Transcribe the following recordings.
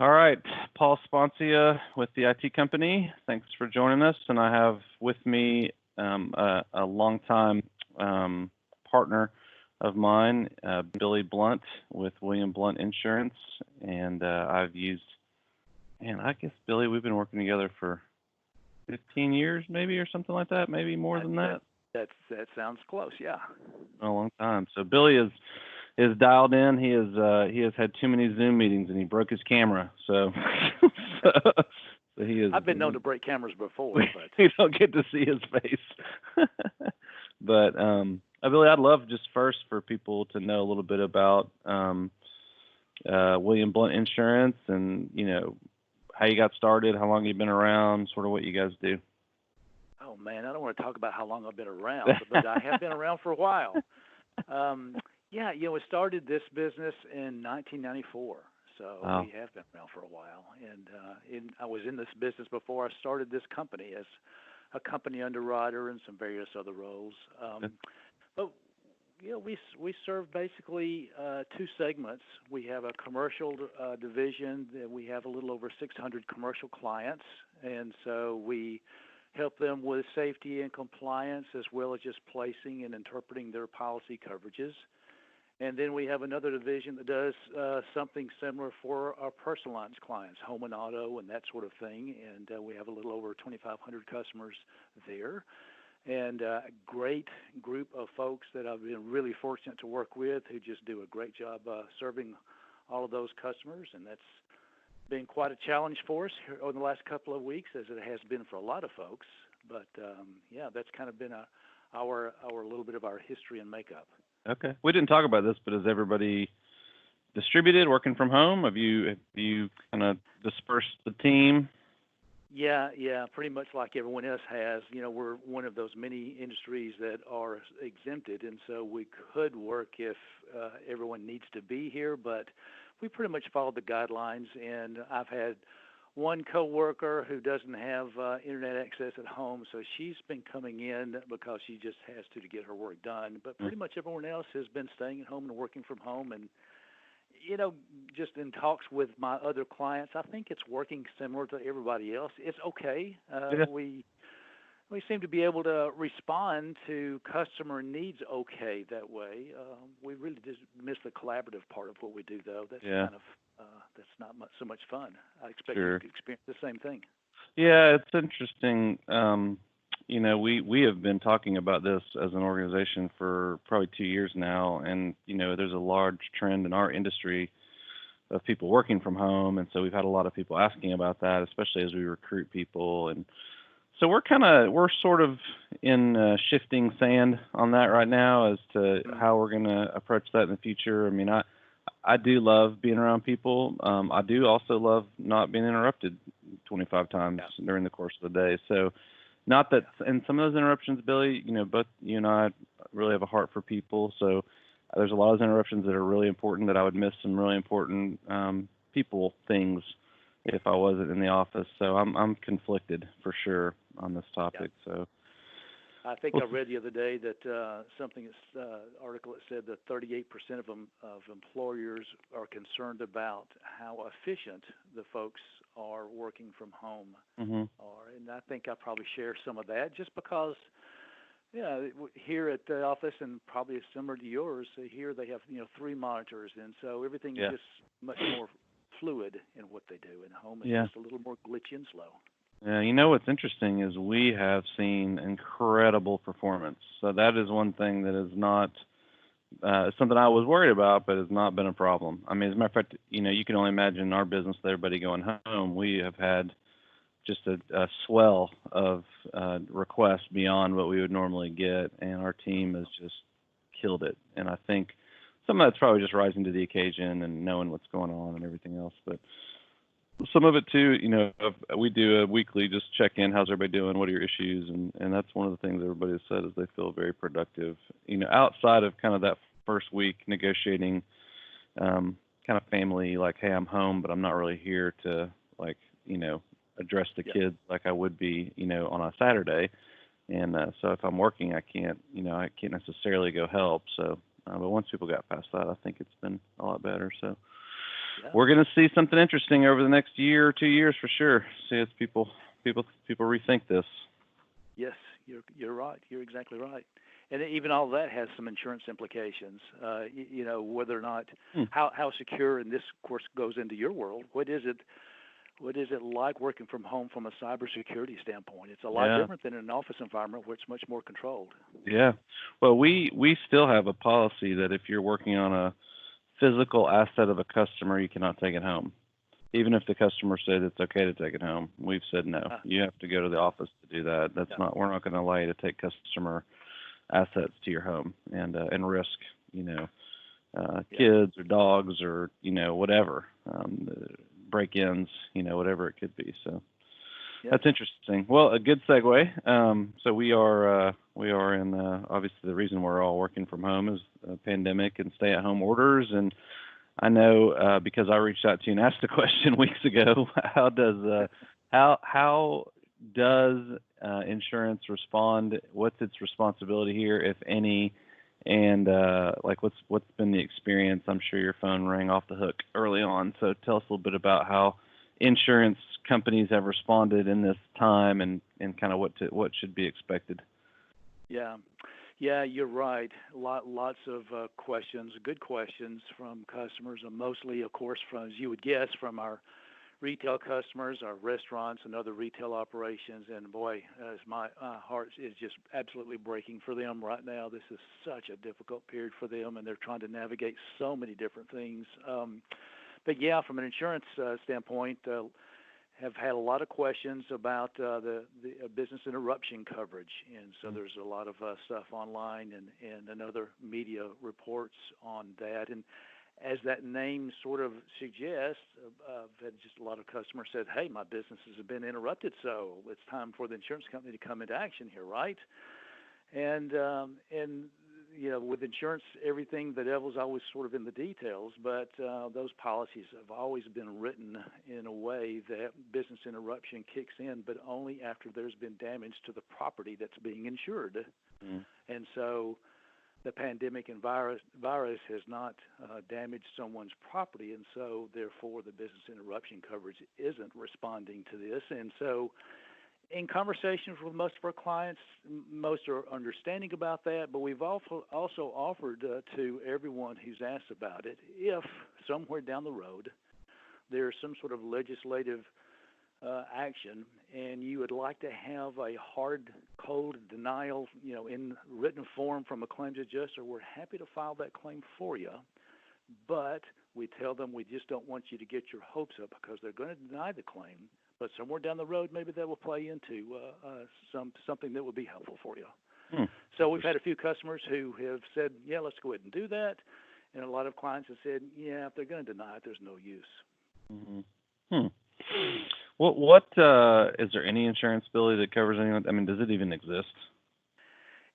All right, Paul Sponcia with the IT company. Thanks for joining us. And I have with me a longtime partner of mine, Billy Blount with William Blount Insurance. And I've used, I guess, Billy, we've been working together for 15 years maybe or something like that, maybe more than that. That sounds close, yeah. A long time. So Billy is dialed in. He has had too many Zoom meetings and he broke his camera. So he is. I've been known to break cameras before, but you don't get to see his face. But Billy, I'd love just first for people to know a little bit about William Blount Insurance and how you got started, how long you've been around, sort of what you guys do. Oh man, I don't want to talk about how long I've been around, but I have been around for a while. We started this business in 1994, so Wow. We have been around for a while. And I was in this business before I started this company as a company underwriter and some various other roles. But we serve basically two segments. We have a commercial division that we have a little over 600 commercial clients, and so we help them with safety and compliance as well as just placing and interpreting their policy coverages. And then we have another division that does something similar for our personal lines clients, home and auto and that sort of thing. And we have a little over 2,500 customers there. And a great group of folks that I've been really fortunate to work with who just do a great job serving all of those customers. And that's been quite a challenge for us here over the last couple of weeks, as it has been for a lot of folks. But, that's kind of been our little bit of our history and makeup. Okay. We didn't talk about this, but is everybody distributed, working from home? Have you kind of dispersed the team? Yeah, pretty much like everyone else has. We're one of those many industries that are exempted, and so we could work if everyone needs to be here, but we pretty much followed the guidelines. And I've had one coworker who doesn't have internet access at home, so she's been coming in because she just has to get her work done. But pretty much everyone else has been staying at home and working from home. And just in talks with my other clients, I think it's working similar to everybody else. It's okay. We seem to be able to respond to customer needs okay that way. We really just miss the collaborative part of what we do, though. That's kind of that's not so much fun. I expect you to experience the same thing. Yeah, it's interesting. We have been talking about this as an organization for probably 2 years now, and there's a large trend in our industry of people working from home, and so we've had a lot of people asking about that, especially as we recruit people. And so we're sort of in shifting sand on that right now as to how we're going to approach that in the future. I mean, I do love being around people. I do also love not being interrupted 25 times during the course of the day. So not that, and some of those interruptions, Billy, both you and I really have a heart for people. So there's a lot of those interruptions that are really important that I would miss some really important people things if I wasn't in the office. So I'm conflicted for sure on this topic. Yeah. So I think I read the other day that article that said that 38% of employers are concerned about how efficient the folks are working from home. Mm-hmm. And I think I probably share some of that just because here at the office, and probably similar to yours, here they have 3 monitors, and so everything is just much more fluid in what they do. And home is just a little more glitchy and slow. Yeah, what's interesting is we have seen incredible performance. So that is one thing that is not something I was worried about, but has not been a problem. I mean, as a matter of fact, you can only imagine our business with everybody going home. We have had just a swell of requests beyond what we would normally get, and our team has just killed it. And I think some of that's probably just rising to the occasion and knowing what's going on and everything else. But some of it too, we do a weekly just check in. How's everybody doing? What are your issues? And that's one of the things everybody has said is they feel very productive. Outside of kind of that first week negotiating, kind of family, like, hey, I'm home, but I'm not really here to address the kids like I would be, on a Saturday. And so if I'm working, I can't necessarily go help. So, but once people got past that, I think it's been a lot better. So. Yeah. we're going to see something interesting over the next year or 2 years for sure. See, as people rethink this. Yes, you're right. You're exactly right. And even all that has some insurance implications. Whether or not Hmm. how secure, and this of course goes into your world. What is it like working from home from a cybersecurity standpoint? It's a lot Yeah. different than an office environment where it's much more controlled. Yeah. Well, we still have a policy that if you're working on a physical asset of a customer, you cannot take it home. Even if the customer said it's okay to take it home, we've said no. Uh, You have to go to the office to do that. yeah, We're not going to allow you to take customer assets to your home and risk, yeah, kids or dogs or whatever, break-ins, whatever it could be. So yes, that's interesting. Well, a good segue. So we are in obviously the reason we're all working from home is pandemic and stay-at-home orders. And I know because I reached out to you and asked a question weeks ago. How does insurance respond? What's its responsibility here, if any? And like what's been the experience? I'm sure your phone rang off the hook early on. So tell us a little bit about how insurance companies have responded in this time, and kind of what should be expected. yeah, yeah. You're right. Lots of questions, good questions from customers, and mostly, of course, from, as you would guess, from our retail customers, our restaurants, and other retail operations. And boy, as my heart is just absolutely breaking for them right now. This is such a difficult period for them, and they're trying to navigate so many different things. But yeah, from an insurance standpoint, have had a lot of questions about the business interruption coverage, and so there's a lot of stuff online and other media reports on that. And as that name sort of suggests, I've had just a lot of customers said, "Hey, my businesses have been interrupted, so it's time for the insurance company to come into action here, right?" And with insurance, everything, the devil's always sort of in the details. But those policies have always been written in a way that business interruption kicks in, but only after there's been damage to the property that's being insured. Mm. And so the pandemic and virus has not damaged someone's property, and so therefore the business interruption coverage isn't responding to this. And so in conversations with most of our clients, most are understanding about that, but we've also offered to everyone who's asked about it, if somewhere down the road there's some sort of legislative action, and you would like to have a hard, cold denial, in written form from a claims adjuster, we're happy to file that claim for you. But we tell them we just don't want you to get your hopes up because they're going to deny the claim. But somewhere down the road, maybe that will play into something that would be helpful for you. Hmm. So we've had a few customers who have said, yeah, let's go ahead and do that. And a lot of clients have said, yeah, if they're going to deny it, there's no use. Mm-hmm. Hmm. What is there any insurance, Billy, that covers anyone? I mean, does it even exist?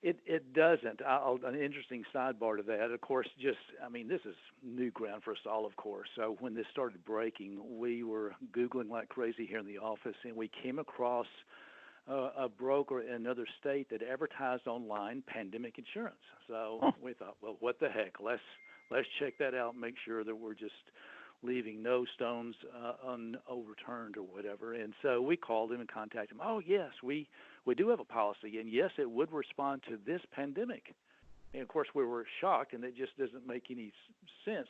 It doesn't. An interesting sidebar to that, of course, this is new ground for us all, of course. So when this started breaking, we were Googling like crazy here in the office, and we came across a broker in another state that advertised online pandemic insurance. So we thought, well, what the heck? Let's check that out and make sure that we're just leaving no stones unoverturned or whatever. And so we called him and contacted him. Oh, yes, we do have a policy, and yes, it would respond to this pandemic. And of course, we were shocked, and it just doesn't make any sense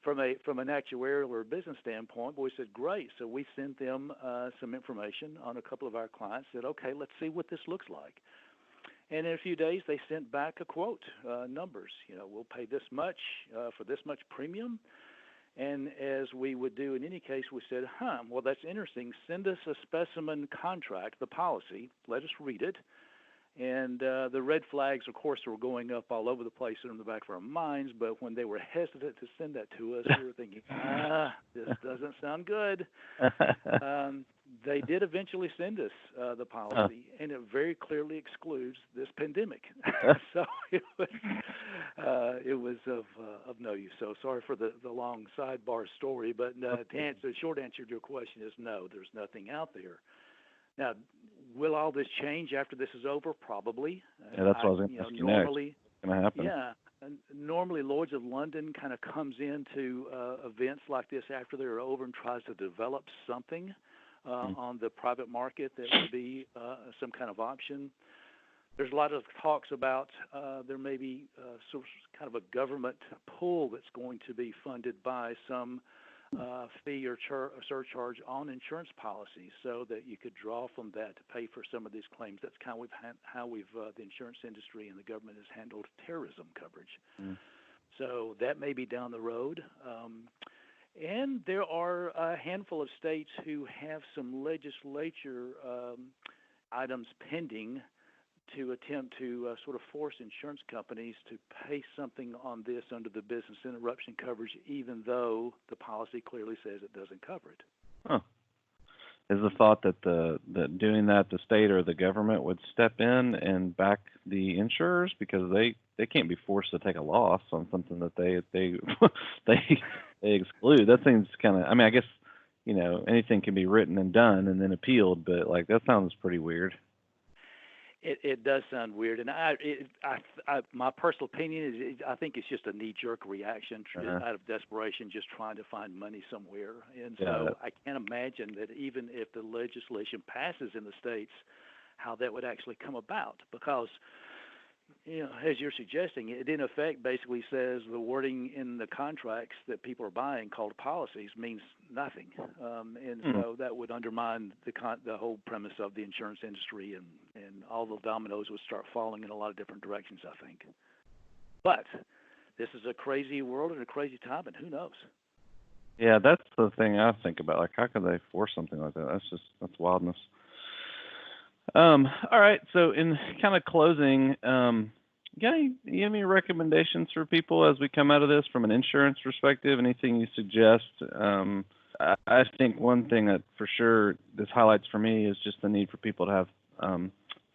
from an actuarial or business standpoint. But we said, great. So we sent them some information on a couple of our clients. Said, okay, let's see what this looks like. And in a few days, they sent back a quote, numbers. We'll pay this much for this much premium. And as we would do in any case, we said, well, that's interesting. Send us a specimen contract, the policy. Let us read it. And the red flags, of course, were going up all over the place in the back of our minds. But when they were hesitant to send that to us, we were thinking, this doesn't sound good. They did eventually send us the policy, and it very clearly excludes this pandemic. So it was of no use. So sorry for the long sidebar story, but the short answer to your question is no, there's nothing out there. Now, will all this change after this is over? Probably. Yeah, that's what I was going to ask you next. What's going to happen? Yeah, normally Lloyd's of London kind of comes into events like this after they're over and tries to develop something on the private market that would be some kind of option. There's a lot of talks about there may be sort of kind of a government pool that's going to be funded by some fee or surcharge on insurance policies, so that you could draw from that to pay for some of these claims. That's kind of how the insurance industry and the government has handled terrorism coverage. So that may be down the road. And there are a handful of states who have some legislature items pending to attempt to sort of force insurance companies to pay something on this under the business interruption coverage, even though the policy clearly says it doesn't cover it. Huh. Is the thought that that doing that, the state or the government would step in and back the insurers, because they can't be forced to take a loss on something that they they exclude? That seems kind of, I mean, I guess, you know, anything can be written and done and then appealed, but like that sounds pretty weird. It does sound weird, and my personal opinion is I think it's just a knee-jerk reaction out of desperation, just trying to find money somewhere. And so I can't imagine that even if the legislation passes in the states, how that would actually come about, because, you know, as you're suggesting, it in effect basically says the wording in the contracts that people are buying called policies means nothing, and so that would undermine the whole premise of the insurance industry, and all the dominoes would start falling in a lot of different directions, I think. But this is a crazy world and a crazy time, and who knows? Yeah, that's the thing I think about. Like, how could they force something like that? That's wildness. All right. So, in kind of closing, you have any recommendations for people as we come out of this from an insurance perspective? Anything you suggest? I think one thing that for sure this highlights for me is just the need for people to have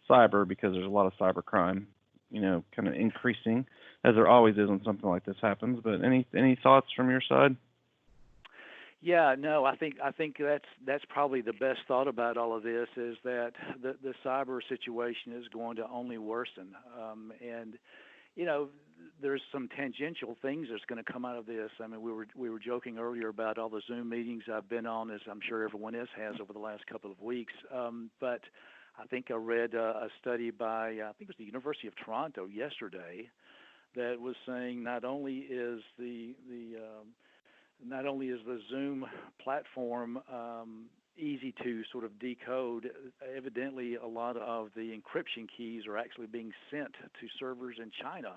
cyber, because there's a lot of cyber crime, you know, kind of increasing, as there always is when something like this happens. But any thoughts from your side? Yeah, no, I think that's probably the best thought about all of this, is that the cyber situation is going to only worsen, and you know, there's some tangential things that's going to come out of this. I mean, we were joking earlier about all the Zoom meetings I've been on, as I'm sure everyone else has over the last couple of weeks. But I think I read a study by I think it was the University of Toronto yesterday that was saying not only is the Zoom platform easy to sort of decode, evidently a lot of the encryption keys are actually being sent to servers in China.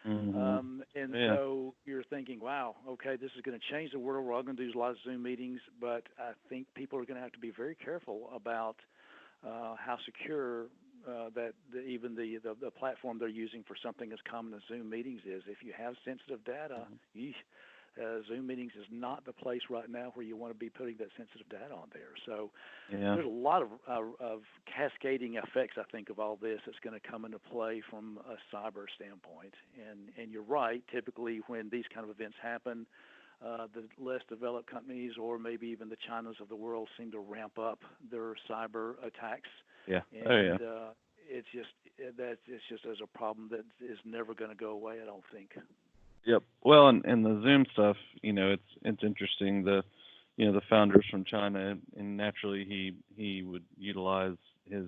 So you're thinking, wow, okay, this is going to change the world. We're all going to do a lot of Zoom meetings, but I think people are going to have to be very careful about how secure even the platform they're using for something as common as Zoom meetings is. If you have sensitive data, Zoom meetings is not the place right now where you want to be putting that sensitive data on there. So there's a lot of cascading effects, I think, of all this that's going to come into play from a cyber standpoint. And you're right. Typically, when these kind of events happen, the less developed companies, or maybe even the Chinas of the world, seem to ramp up their cyber attacks. It's just as a problem that is never going to go away, I don't think. Yep. Well, and the Zoom stuff, you know, it's interesting. The founders from China, and naturally he would utilize his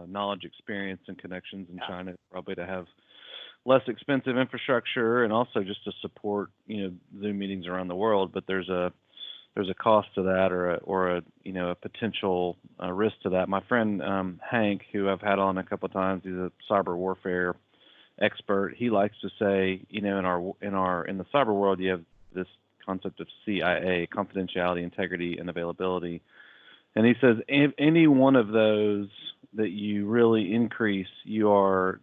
knowledge, experience, and connections in China probably to have less expensive infrastructure, and also just to support, you know, Zoom meetings around the world. But there's a cost to that, or a potential risk to that. My friend Hank, who I've had on a couple of times, he's a cyber warfare expert. He likes to say, you know, in the cyber world, you have this concept of CIA, confidentiality, integrity, and availability. And he says any one of those that you really increase, you are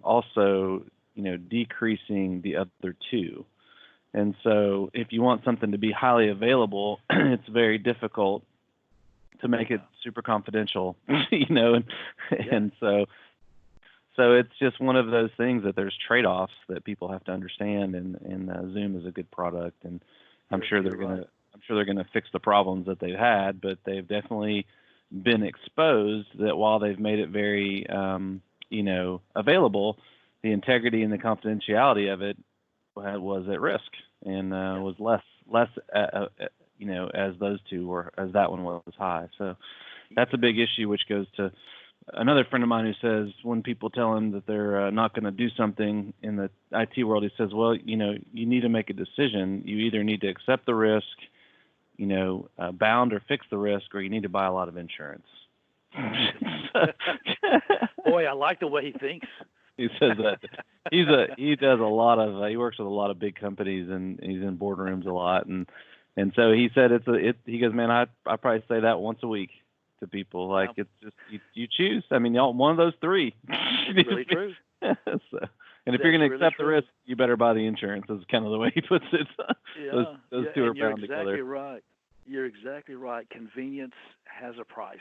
also, you know, decreasing the other two. And so if you want something to be highly available, it's very difficult to make it super confidential, you know, and so it's just one of those things that there's trade-offs that people have to understand, and Zoom is a good product, and I'm sure they're gonna fix the problems that they've had, but they've definitely been exposed that while they've made it very available, the integrity and the confidentiality of it was at risk and Yeah. was less as those two were as that one was high. So that's a Yeah. big issue, which goes to another friend of mine who says when people tell him that they're not going to do something in the IT world, he says, well, you need to make a decision. You either need to accept the risk, bound or fix the risk, or you need to buy a lot of insurance. Boy, I like the way he thinks. He says that he does a lot of he works with a lot of big companies and he's in boardrooms a lot and so he said he goes, man, I probably say that once a week to people, like Wow. it's just you choose. I mean, one of those three. It's really true. So, and if That's you're going to really accept the true. risk, you better buy the insurance. Is kind of the way he puts it. those Yeah, those yeah, two are and you're bound exactly together. right. You're exactly right. Convenience has a price.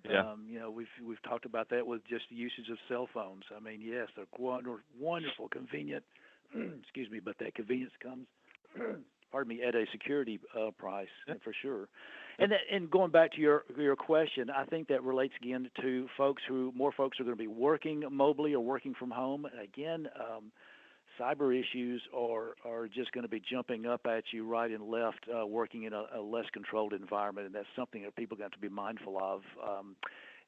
Yeah. We've talked about that with just the usage of cell phones. I mean, yes, they're wonderful, convenient. Excuse me, but that convenience comes, pardon me, at a security price Yeah. for sure. And going back to your question, I think that relates again to more folks are going to be working mobily or working from home. And again, cyber issues are just going to be jumping up at you right and left, working in a less controlled environment, and that's something that people got to be mindful of.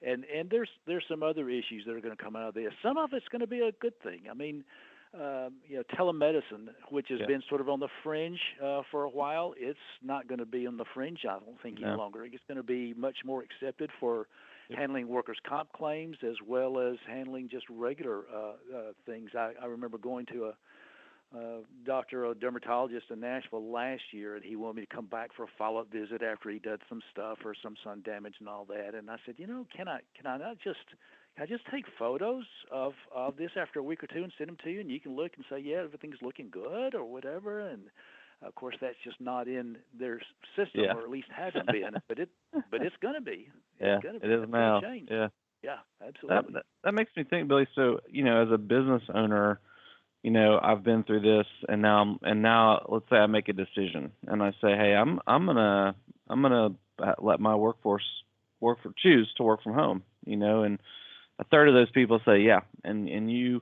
And there's some other issues that are going to come out of this. Some of it's going to be a good thing. I mean, telemedicine, which has Yeah. been sort of on the fringe for a while, it's not going to be on the fringe, I don't think, any No. longer. It's going to be much more accepted for handling workers' comp claims as well as handling just regular things. I remember going to a dermatologist in Nashville last year, and he wanted me to come back for a follow-up visit after he did some stuff or some sun damage and all that. And I said, can I just take photos of this after a week or two and send them to you, and you can look and say, yeah, everything's looking good or whatever. And of course, that's just not in their system, Yeah. or at least hasn't been. But it's going to be. Yeah. It's going to It be. is It's now. going to change. Yeah. Yeah, absolutely. That makes me think, Billy. So as a business owner, I've been through this, and now let's say I make a decision, and I say, hey, I'm gonna let my workforce choose to work from home, and a third of those people say, yeah, and you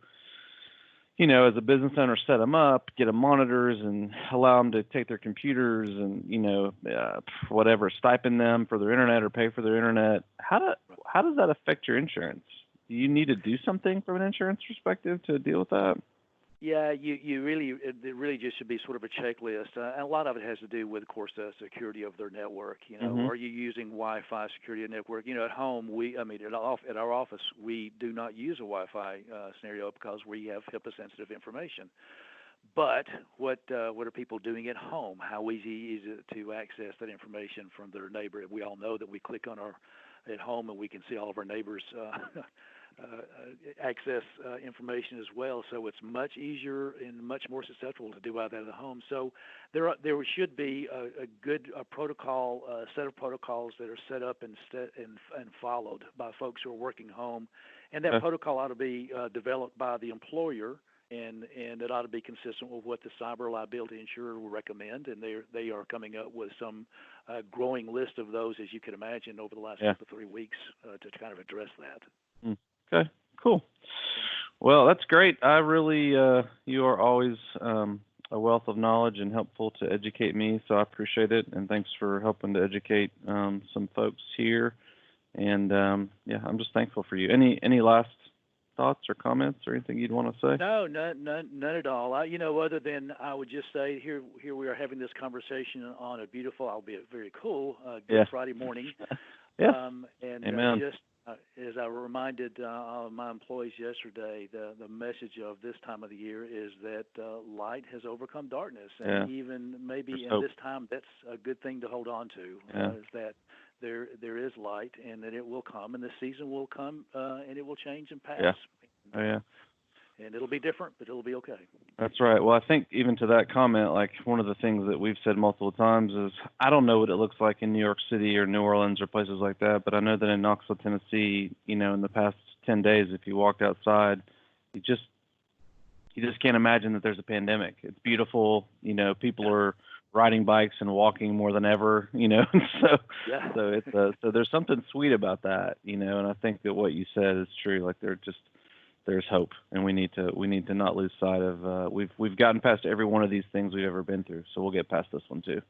as a business owner, set them up, get them monitors, and allow them to take their computers, and whatever, stipend them for their internet or pay for their internet. How does that affect your insurance? Do you need to do something from an insurance perspective to deal with that? Yeah, it really just should be sort of a checklist. And a lot of it has to do with, of course, the security of their network. Mm-hmm. Are you using Wi-Fi security network? At home, at our office, we do not use a Wi-Fi scenario because we have HIPAA-sensitive information. But what are people doing at home? How easy is it to access that information from their neighbor? We all know that we click on at home and we can see all of our neighbors' access information as well. So it's much easier and much more susceptible to do that at home. So there should be a good protocol, set of protocols that are set up and followed by folks who are working home, and that protocol ought to be developed by the employer. And it ought to be consistent with what the cyber liability insurer will recommend, and they are coming up with some growing list of those, as you can imagine, over the last 2 to 3 weeks to kind of address that. Okay, cool. Well, that's great. I really, you are always a wealth of knowledge and helpful to educate me, so I appreciate it, and thanks for helping to educate some folks here. And I'm just thankful for you. Any last thoughts or comments or anything you'd want to say? No, none at all. Other than I would just say here we are having this conversation on a beautiful, albeit very cool, Good Friday morning. Yes. And Amen. just as I reminded my employees yesterday, the message of this time of the year is that light has overcome darkness, and even maybe There's in hope. this time, that's a good thing to hold on to. Is that there is light, and that it will come, and the season will come, and it will change and pass. Yeah. Oh, yeah. And it'll be different, but it'll be okay. That's right. Well, I think even to that comment, like one of the things that we've said multiple times is I don't know what it looks like in New York City or New Orleans or places like that, but I know that in Knoxville, Tennessee, in the past 10 days, if you walked outside, you just can't imagine that there's a pandemic. It's beautiful. People are riding bikes and walking more than ever, so it's so there's something sweet about that, and I think that what you said is true. Like they're just there's hope, and we need to not lose sight of we've gotten past every one of these things we've ever been through, so we'll get past this one too.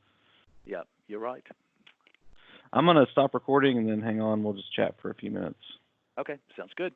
Yep, you're right. I'm gonna stop recording and then hang on. We'll just chat for a few minutes. Okay, sounds good.